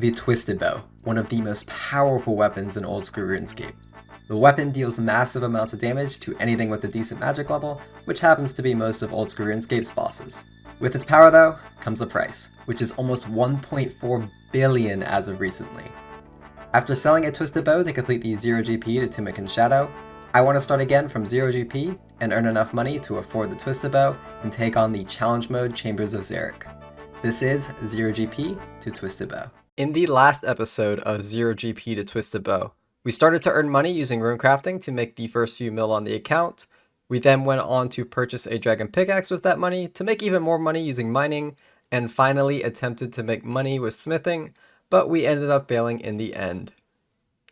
The Twisted Bow, one of the most powerful weapons in Oldschool Runescape. The weapon deals massive amounts of damage to anything with a decent magic level, which happens to be most of Oldschool Runescape's bosses. With its power though, comes a price, which is almost 1.4 billion as of recently. After selling a Twisted Bow to complete the 0 GP to Tunic and Shadow, I want to start again from 0 GP and earn enough money to afford the Twisted Bow and take on the Challenge Mode Chambers of Xeric. This is 0 GP to Twisted Bow. In the last episode of 0 GP to Twisted Bow, we started to earn money using rune crafting to make the first few mil on the account. We then went on to purchase a dragon pickaxe with that money to make even more money using mining, and finally attempted to make money with smithing, but we ended up failing in the end.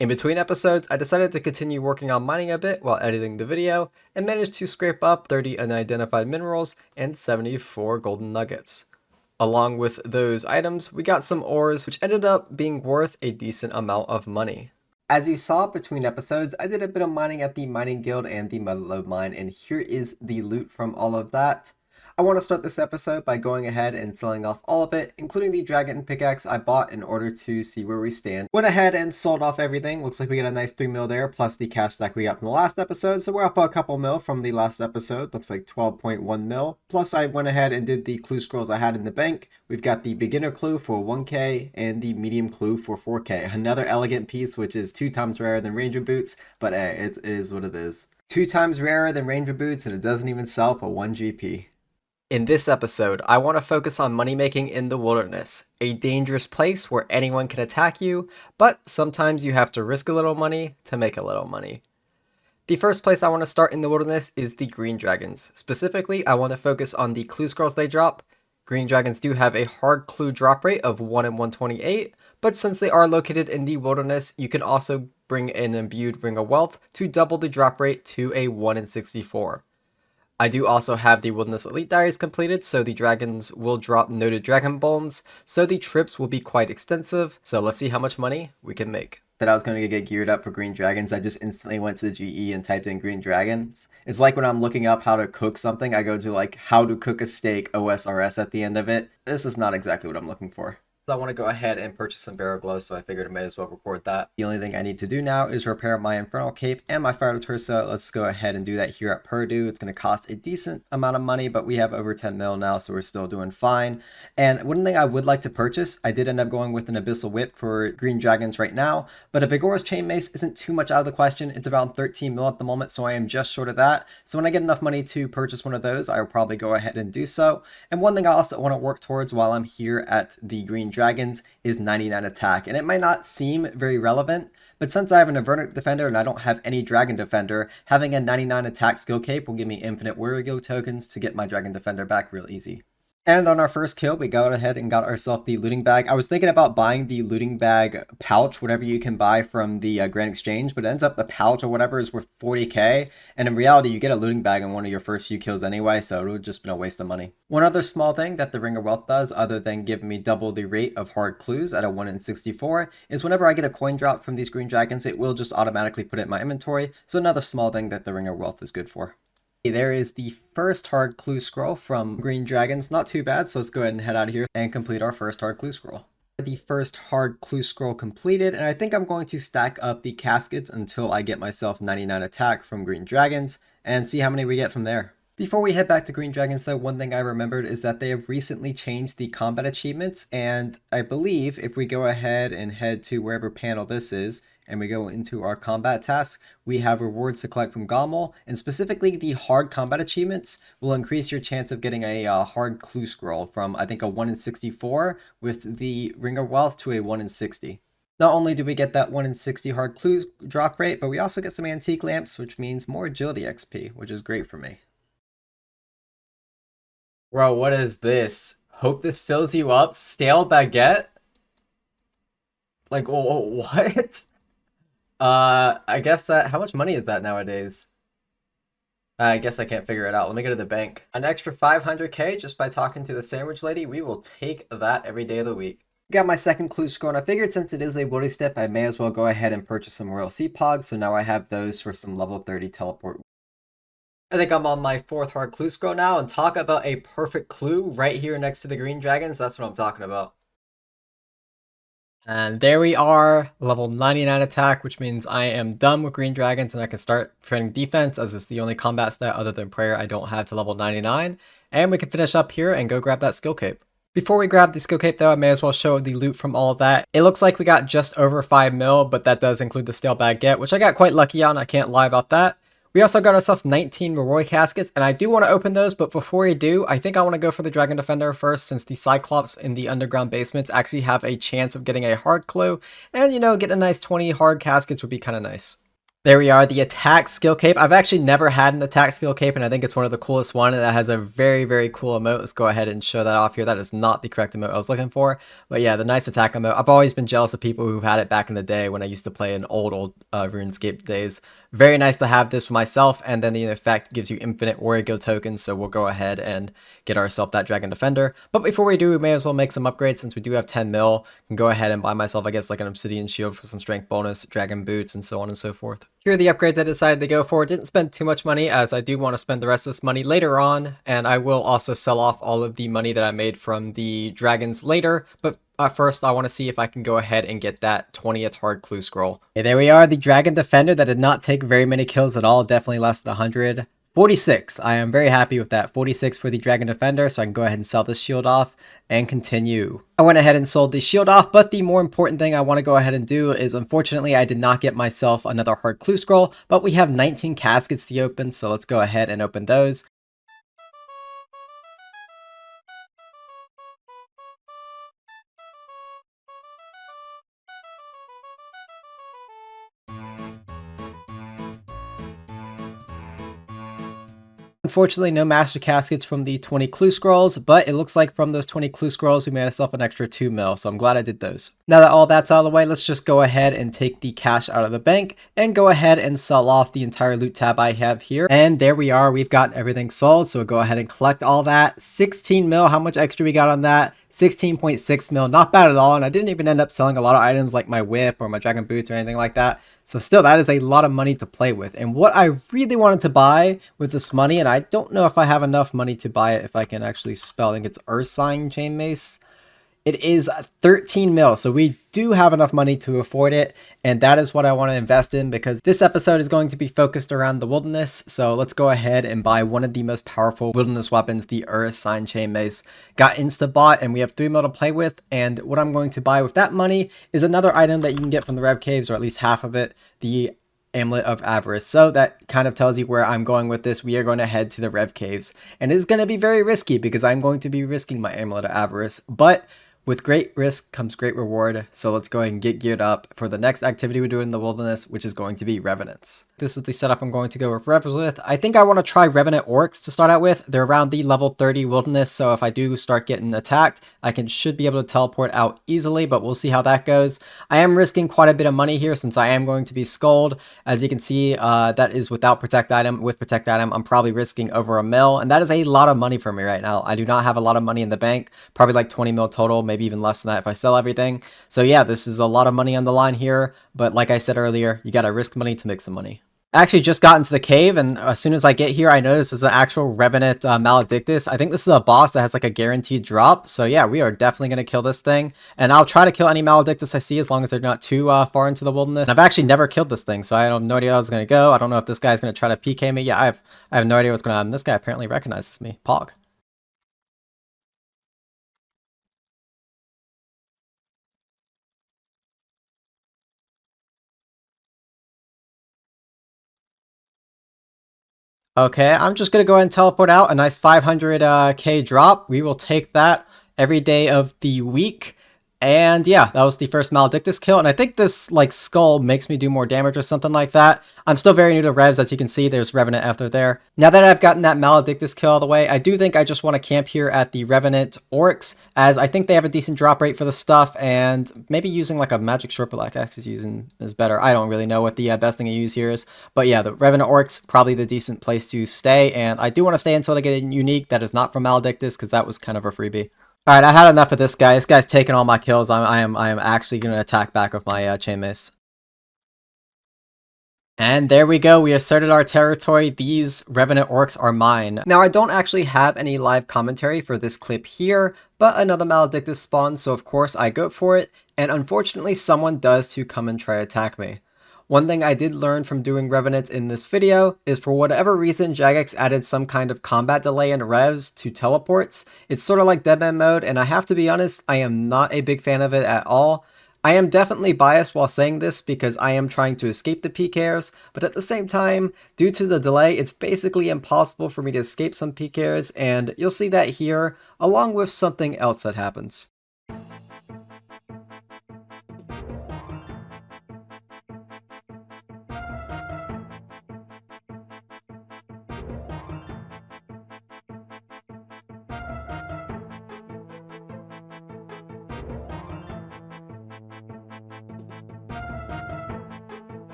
In between episodes, I decided to continue working on mining a bit while editing the video, and managed to scrape up 30 unidentified minerals and 74 golden nuggets. Along with those items, we got some ores, which ended up being worth a decent amount of money. As you saw between episodes, I did a bit of mining at the mining guild and the motherlode mine, and here is the loot from all of that. I want to start this episode by going ahead and selling off all of it, including the dragon pickaxe I bought in order to see where we stand. Went ahead and sold off everything. Looks like we got a nice 3 mil there, plus the cash stack we got from the last episode. So we're up a couple mil from the last episode. Looks like 12.1 mil. Plus I went ahead and did the clue scrolls I had in the bank. We've got the beginner clue for 1k and the medium clue for 4k. Another elegant piece, which is 2 times rarer than ranger boots, but hey, it is what it is. 2 times rarer than ranger boots, and it doesn't even sell for 1 GP. In this episode, I want to focus on money making in the wilderness, a dangerous place where anyone can attack you, but sometimes you have to risk a little money to make a little money. The first place I want to start in the wilderness is the green dragons. Specifically, I want to focus on the clue scrolls they drop. Green dragons do have a hard clue drop rate of 1 in 128, but since they are located in the wilderness, you can also bring an imbued ring of wealth to double the drop rate to a 1 in 64. I do also have the Wilderness Elite Diaries completed, so the dragons will drop noted dragon bones, so the trips will be quite extensive, so let's see how much money we can make. Said I was going to get geared up for green dragons, I just instantly went to the GE and typed in green dragons. It's like when I'm looking up how to cook something, I go to like how to cook a steak OSRS at the end of it. This is not exactly what I'm looking for. So I want to go ahead and purchase some barrel gloves, so I figured I might as well record that. The only thing I need to do now is repair my infernal cape and my fire torso. Let's go ahead and do that here at Purdue. It's going to cost a decent amount of money, but we have over 10 mil now, so we're still doing fine. And one thing I would like to purchase, I did end up going with an abyssal whip for green dragons right now, but a Vigorous chain mace isn't too much out of the question. It's around 13 mil at the moment, so I am just short of that. So when I get enough money to purchase one of those, I will probably go ahead and do so. And one thing I also want to work towards while I'm here at the green dragons is 99 attack, and it might not seem very relevant, but since I have an Avernic defender and I don't have any dragon defender, having a 99 attack skill cape will give me infinite warrior tokens to get my dragon defender back real easy. And on our first kill, we got ahead and got ourselves the looting bag. I was thinking about buying the looting bag pouch, whatever you can buy from the Grand Exchange, but it ends up the pouch or whatever is worth 40k. And in reality, you get a looting bag in one of your first few kills anyway, so it would have just been a waste of money. One other small thing that the Ring of Wealth does, other than giving me double the rate of hard clues at a 1 in 64, is whenever I get a coin drop from these green dragons, it will just automatically put it in my inventory. So another small thing that the Ring of Wealth is good for. There is the first hard clue scroll from green dragons. Not too bad, so let's go ahead and head out of here and complete our first hard clue scroll. The first hard clue scroll completed, and I think I'm going to stack up the caskets until I get myself 99 attack from green dragons and see how many we get from there. Before we head back to green dragons though, one thing I remembered is that they have recently changed the combat achievements, and I believe if we go ahead and head to wherever panel this is, and we go into our combat tasks, we have rewards to collect from Gommel, and specifically the hard combat achievements will increase your chance of getting a hard clue scroll from, I think, a 1 in 64 with the Ring of Wealth to a 1 in 60. Not only do we get that 1 in 60 hard clue drop rate, but we also get some antique lamps, which means more agility XP, which is great for me. Bro, what is this? Hope this fills you up? Stale baguette? Like, what? I guess that, how much money is that nowadays? I guess I can't figure it out. Let me go to the bank. An extra 500k just by talking to the sandwich lady. We will take that every day of the week. Got my second clue scroll, and I figured since it is a woody step, I may as well go ahead and purchase some Royal Sea Pods, so now I have those for some level 30 teleport. I think I'm on my fourth hard clue scroll now, and talk about a perfect clue right here next to the green dragons. That's what I'm talking about. And there we are, level 99 attack, which means I am done with green dragons and I can start training defense, as it's the only combat stat other than prayer I don't have to level 99. And we can finish up here and go grab that skill cape. Before we grab the skill cape though, I may as well show the loot from all of that. It looks like we got just over 5 mil, but that does include the stale baguette, which I got quite lucky on, I can't lie about that. We also got ourselves 19 Roroi caskets, and I do want to open those, but before we do, I think I want to go for the Dragon Defender first, since the Cyclops in the underground basements actually have a chance of getting a hard clue, and you know, getting a nice 20 hard caskets would be kind of nice. There we are, the attack skill cape. I've actually never had an attack skill cape, and I think it's one of the coolest one, and that has a very, very cool emote. Let's go ahead and show that off here. That is not the correct emote I was looking for, but yeah, the nice attack emote. I've always been jealous of people who had it back in the day when I used to play in old RuneScape days. Very nice to have this for myself, and then the effect gives you infinite Origo tokens, so we'll go ahead and get ourselves that Dragon Defender. But before we do, we may as well make some upgrades since we do have 10 mil. I can go ahead and buy myself, I guess, like an Obsidian Shield for some strength bonus, Dragon Boots, and so on and so forth. Here are the upgrades I decided to go for. Didn't spend too much money, as I do want to spend the rest of this money later on, and I will also sell off all of the money that I made from the dragons later, but first, I want to see if I can go ahead and get that 20th hard clue scroll. Okay, there we are, the Dragon Defender that did not take very many kills at all, definitely less than 100. 46, I am very happy with that. 46 for the Dragon Defender, so I can go ahead and sell this shield off and continue. I went ahead and sold the shield off, but the more important thing I want to go ahead and do is, unfortunately, I did not get myself another hard clue scroll, but we have 19 caskets to open, so let's go ahead and open those. Unfortunately, no master caskets from the 20 clue scrolls, but it looks like from those 20 clue scrolls, we made ourselves an extra 2 mil, so I'm glad I did those. Now that all that's out of the way, let's just go ahead and take the cash out of the bank and go ahead and sell off the entire loot tab I have here. And there we are, we've got everything sold, so we'll go ahead and collect all that. 16 mil, how much extra we got on that? 16.6 mil, not bad at all, and I didn't even end up selling a lot of items like my whip or my dragon boots or anything like that. So still, that is a lot of money to play with. And what I really wanted to buy with this money, and I don't know if I have enough money to buy it, if I can actually spell, I think it's Ursine Chain Mace. It is 13 mil, so we do have enough money to afford it, and that is what I want to invest in, because this episode is going to be focused around the wilderness. So let's go ahead and buy one of the most powerful wilderness weapons, the Ursine Chain Mace. Got insta-bought, and we have 3 mil to play with, and what I'm going to buy with that money is another item that you can get from the Rev Caves, or at least half of it, the Amulet of Avarice. So that kind of tells you where I'm going with this. We are going to head to the Rev Caves, and it's going to be very risky because I'm going to be risking my Amulet of Avarice, but with great risk comes great reward, so let's go ahead and get geared up for the next activity we do in the wilderness, which is going to be Revenants. This is the setup I'm going to go with Revs with. I think I want to try Revenant Orcs to start out with. They're around the level 30 wilderness, so if I do start getting attacked, I should be able to teleport out easily, but we'll see how that goes. I am risking quite a bit of money here since I am going to be skulled. As you can see, that is without Protect Item. With Protect Item, I'm probably risking over a mil, and that is a lot of money for me right now. I do not have a lot of money in the bank, probably like 20 mil total, maybe even less than that if I sell everything. So yeah, this is a lot of money on the line here, but like I said earlier, you gotta risk money to make some money. I actually just got into the cave, and as soon as I get here, I notice there's an actual Revenant Maledictus. I think this is a boss that has like a guaranteed drop, so yeah, we are definitely gonna kill this thing, and I'll try to kill any Maledictus I see as long as they're not too far into the wilderness. And I've actually never killed this thing, so I have no idea how I was gonna go. I don't know if this guy's gonna try to PK me. Yeah, I have no idea what's gonna happen. This guy apparently recognizes me. Pog. Okay, I'm just going to go ahead and teleport out. A nice 500k drop. We will take that every day of the week. And yeah, that was the first Maledictus kill, and I think this like skull makes me do more damage or something like that. I'm still very new to Revs, as you can see, there's Revenant after there. Now that I've gotten that Maledictus kill out of the way, I do think I just want to camp here at the Revenant Orcs, as I think they have a decent drop rate for the stuff, and maybe using like a magic short axe is better. I don't really know what the best thing to use here is, but yeah, the Revenant Orcs, probably the decent place to stay, and I do want to stay until I get a unique that is not from Maledictus, because that was kind of a freebie. Alright, I had enough of this guy. This guy's taking all my kills. I am actually going to attack back with my chain mace. And there we go, we asserted our territory. These Revenant Orcs are mine. Now, I don't actually have any live commentary for this clip here, but another Maledictus spawned, so of course I go for it. and unfortunately someone does to come and try to attack me. One thing I did learn from doing Revenants in this video is for whatever reason Jagex added some kind of combat delay in revs to teleports. It's sort of like deadman mode, and I have to be honest, I am not a big fan of it at all. I am definitely biased while saying this because I am trying to escape the PKs, but at the same time, due to the delay, it's basically impossible for me to escape some PKs, and you'll see that here, along with something else that happens.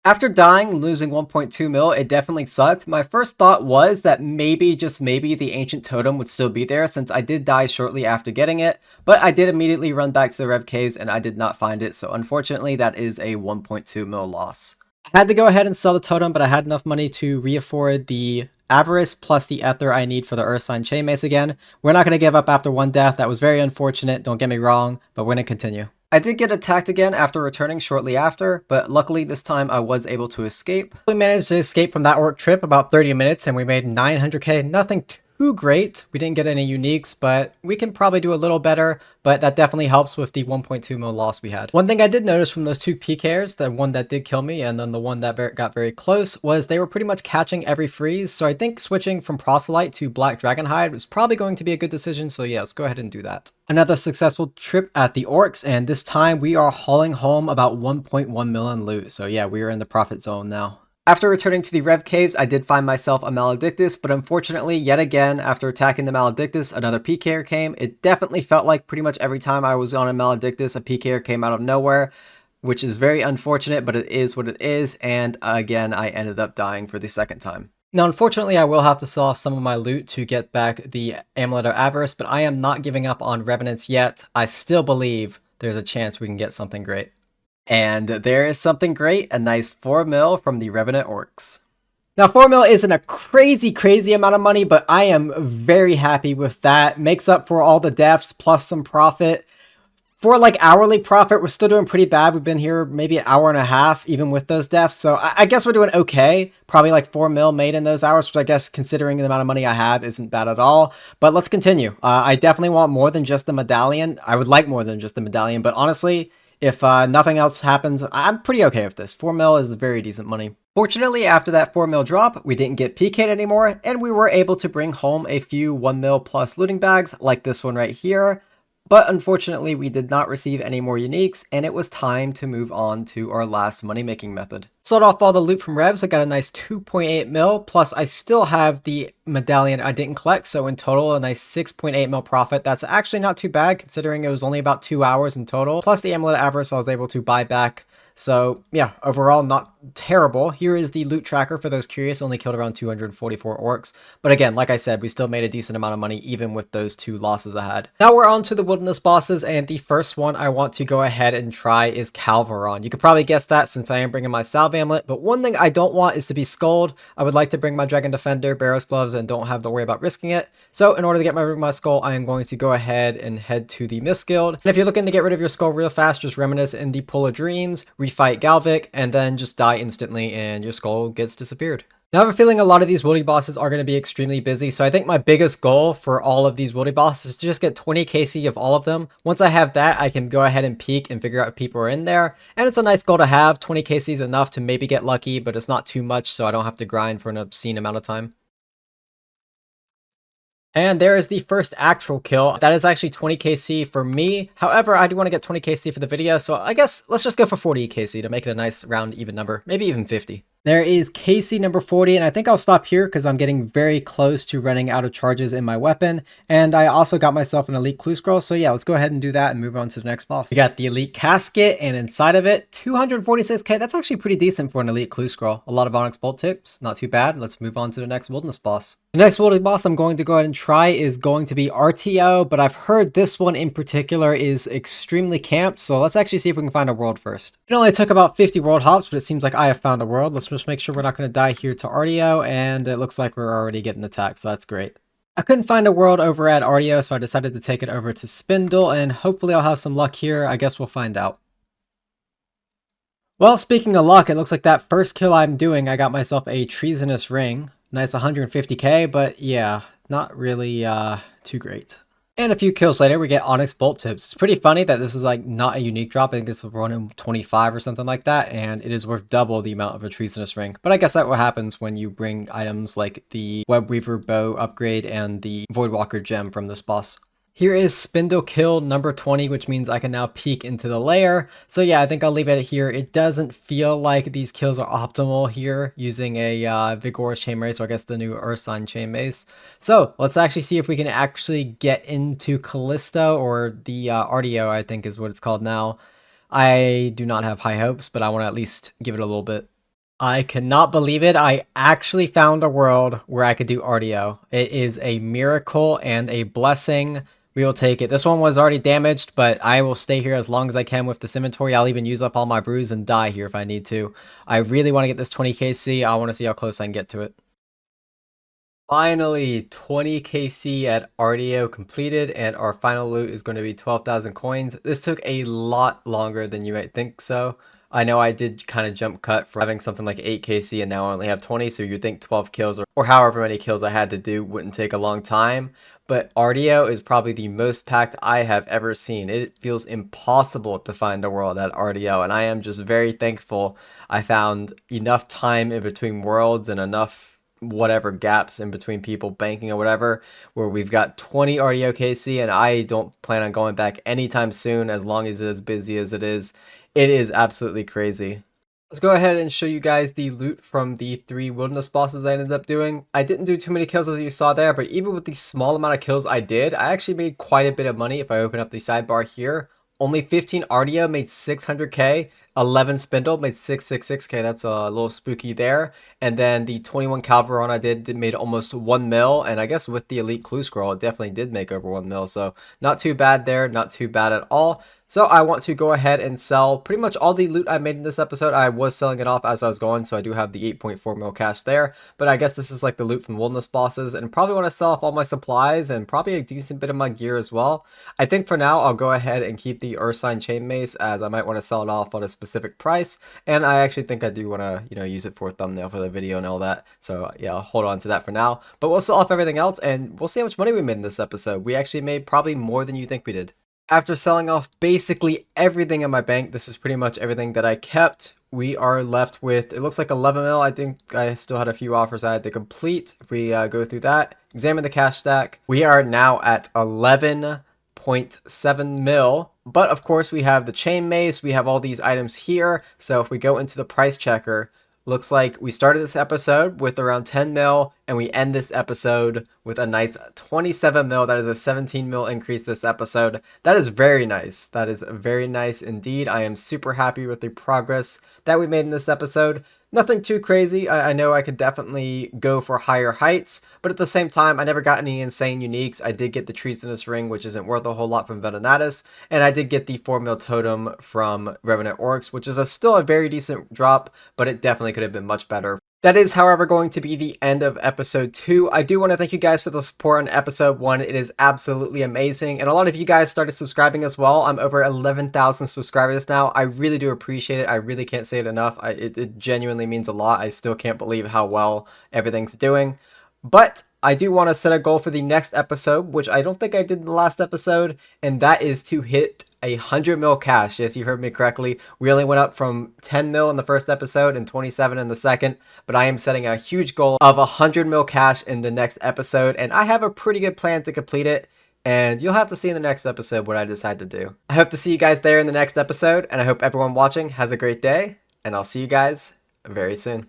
After dying and losing 1.2 mil, it definitely sucked. My first thought was that maybe, just maybe, the ancient totem would still be there since I did die shortly after getting it, but I did immediately run back to the Rev Caves and I did not find it, so unfortunately that is a 1.2 mil loss. I had to go ahead and sell the totem, but I had enough money to re-afford the Avarice plus the Ether I need for the Earth Sign Chainmace again. We're not going to give up after one death. That was very unfortunate, don't get me wrong, but we're going to continue. I did get attacked again after returning shortly after, but luckily this time I was able to escape. We managed to escape from that orc trip about 30 minutes and we made 900k, nothing too great. We didn't get any uniques, but we can probably do a little better, but that definitely helps with the 1.2 mil loss we had. One thing I did notice from those two PKers, the one that did kill me and then the one that got very close, was they were pretty much catching every freeze, so I think switching from Proselyte to Black Dragonhide was probably going to be a good decision, so yeah, let's go ahead and do that. Another successful trip at the Orcs, and this time we are hauling home about 1.1 million loot, so yeah, we are in the profit zone now. After returning to the Rev Caves, I did find myself a Maledictus, but unfortunately, yet again, after attacking the Maledictus, another PKer came. It definitely felt like pretty much every time I was on a Maledictus, a PKer came out of nowhere, which is very unfortunate, but it is what it is, and again, I ended up dying for the second time. Now, unfortunately, I will have to sell off some of my loot to get back the Amulet of Avarice, but I am not giving up on Revenants yet. I still believe there's a chance we can get something great. And there is something great, a nice 4 mil from the Revenant Orcs. Now 4 mil isn't a crazy amount of money, but I am very happy with that. Makes up for all the deaths plus some profit. For like hourly profit, we're still doing pretty bad. We've been here maybe an hour and a half, even with those deaths. So I guess we're doing okay. Probably like 4 mil made in those hours, which I guess considering the amount of money I have isn't bad at all. But let's continue. I definitely want more than just the medallion. I would like more than just the medallion, but honestly, if nothing else happens, I'm pretty okay with this. 4 mil is very decent money. Fortunately, after that 4 mil drop, we didn't get PK'd anymore, and we were able to bring home a few 1 mil plus looting bags, like this one right here. But unfortunately, we did not receive any more uniques, and it was time to move on to our last money-making method. Sold off all the loot from Revs, I got a nice 2.8 mil, plus I still have the medallion I didn't collect, so in total, a nice 6.8 mil profit. That's actually not too bad, considering it was only about 2 hours in total. Plus the Amulet of Avarice I was able to buy back. So yeah, overall not terrible. Here is the loot tracker for those curious, only killed around 244 orcs. But again, like I said, we still made a decent amount of money even with those 2 losses I had. Now we're on to the wilderness bosses, and the first one I want to go ahead and try is Calvaron. You could probably guess that since I am bringing my Salve Amulet, but one thing I don't want is to be Skulled. I would like to bring my Dragon Defender, Barrows Gloves, and don't have to worry about risking it. So in order to get rid of my skull, I am going to go ahead and head to the Mist Guild. And if you're looking to get rid of your skull real fast, just reminisce in the Pool of Dreams, fight Galvic, and then just die instantly and your skull gets disappeared. Now I have a feeling a lot of these wildy bosses are going to be extremely busy, so I think my biggest goal for all of these wildy bosses is to just get 20 KC of all of them. Once I have that, I can go ahead and peek and figure out if people are in there, and it's a nice goal to have. 20 KC is enough to maybe get lucky, but it's not too much, so I don't have to grind for an obscene amount of time. And there is the first actual kill. That is actually 20 KC for me. However, I do want to get 20 KC for the video, so I guess let's just go for 40 KC to make it a nice round even number, maybe even 50. There is KC number 40, and I think I'll stop here because I'm getting very close to running out of charges in my weapon. And I also got myself an elite clue scroll, so yeah, let's go ahead and do that and move on to the next boss. We got the elite casket, and inside of it, 246k. That's actually pretty decent for an elite clue scroll. A lot of onyx bolt tips, not too bad. Let's move on to the next wilderness boss. The next wilderness boss I'm going to go ahead and try is going to be RTO, but I've heard this one in particular is extremely camped, so let's actually see if we can find a world first. It only took about 50 world hops, but it seems like I have found a world. Let's just make sure we're not going to die here to RTO, and it looks like we're already getting attacked, so that's great. I couldn't find a world over at RTO, so I decided to take it over to Spindle, and hopefully I'll have some luck here. I guess we'll find out. Well, speaking of luck, it looks like that first kill I'm doing, I got myself a treasonous ring. Nice 150k, but yeah, not really too great. And a few kills later, we get Onyx Bolt Tips. It's pretty funny that this is like not a unique drop. I think it's running 25 or something like that, and it is worth double the amount of a treasonous ring. But I guess that's what happens when you bring items like the Web Weaver bow upgrade and the Voidwalker gem from this boss. Here is Spindle kill number 20, which means I can now peek into the lair. So yeah, I think I'll leave it here. It doesn't feel like these kills are optimal here using a Vigorous Chain Mace, or I guess the new Ursine Chain Mace. So let's actually see if we can actually get into Callisto, or the RTO, I think is what it's called now. I do not have high hopes, but I want to at least give it a little bit. I cannot believe it. I actually found a world where I could do RTO. It is a miracle and a blessing. We will take it. This one was already damaged, but I will stay here as long as I can with this inventory. I'll even use up all my brews and die here if I need to. I really want to get this 20kc. I want to see how close I can get to it. Finally, 20kc at RTO completed, and our final loot is going to be 12,000 coins. This took a lot longer than you might think so. I know I did kind of jump cut for having something like 8kc, and now I only have 20, so you'd think 12 kills or however many kills I had to do wouldn't take a long time. But RTO is probably the most packed I have ever seen. It feels impossible to find a world at RTO, and I am just very thankful I found enough time in between worlds and enough whatever gaps in between people banking or whatever, where we've got 20 RTO KC, and I don't plan on going back anytime soon as long as it is busy as it is. It is absolutely crazy. Let's go ahead and show you guys the loot from the 3 wilderness bosses I ended up doing. I didn't do too many kills as you saw there, but even with the small amount of kills I did, I actually made quite a bit of money. If I open up the sidebar here, only 15 RTO made 600k, 11 Spindle made 666k, that's a little spooky there. And then the 21 Calvaron I did made almost 1 mil, and I guess with the Elite Clue Scroll, it definitely did make over 1 mil, so not too bad there, not too bad at all. So I want to go ahead and sell pretty much all the loot I made in this episode. I was selling it off as I was going, so I do have the 8.4 mil cash there. But I guess this is like the loot from wilderness bosses, and probably want to sell off all my supplies and probably a decent bit of my gear as well. I think for now I'll go ahead and keep the Ursine Chain Mace, as I might want to sell it off at a specific price. And I actually think I do want to, use it for a thumbnail for the video and all that. So yeah, I'll hold on to that for now. But we'll sell off everything else, and we'll see how much money we made in this episode. We actually made probably more than you think we did. After selling off basically everything in my bank, this is pretty much everything that I kept. We are left with, it looks like 11 mil. I think I still had a few offers I had to complete. If we go through that, examine the cash stack, we are now at 11.7 mil. But of course we have the chain mace, we have all these items here. So if we go into the price checker, looks like we started this episode with around 10 mil, and we end this episode with a nice 27 mil. That is a 17 mil increase this episode. That is very nice. That is very nice indeed. I am super happy with the progress that we made in this episode. Nothing too crazy. I know I could definitely go for higher heights, but at the same time, I never got any insane uniques. I did get the Treasonous Ring, which isn't worth a whole lot from Venenatus, and I did get the 4 mil totem from Revenant Orcs, which is still a very decent drop, but it definitely could have been much better. That is, however, going to be the end of episode 2. I do want to thank you guys for the support on episode 1. It is absolutely amazing. And a lot of you guys started subscribing as well. I'm over 11,000 subscribers now. I really do appreciate it. I really can't say it enough. It genuinely means a lot. I still can't believe how well everything's doing. But I do want to set a goal for the next episode, which I don't think I did in the last episode, and that is to hit 100 mil cash. Yes, you heard me correctly. We only went up from 10 mil in the first episode and 27 in the second, but I am setting a huge goal of 100 mil cash in the next episode, and I have a pretty good plan to complete it, and you'll have to see in the next episode what I decide to do. I hope to see you guys there in the next episode, and I hope everyone watching has a great day, and I'll see you guys very soon.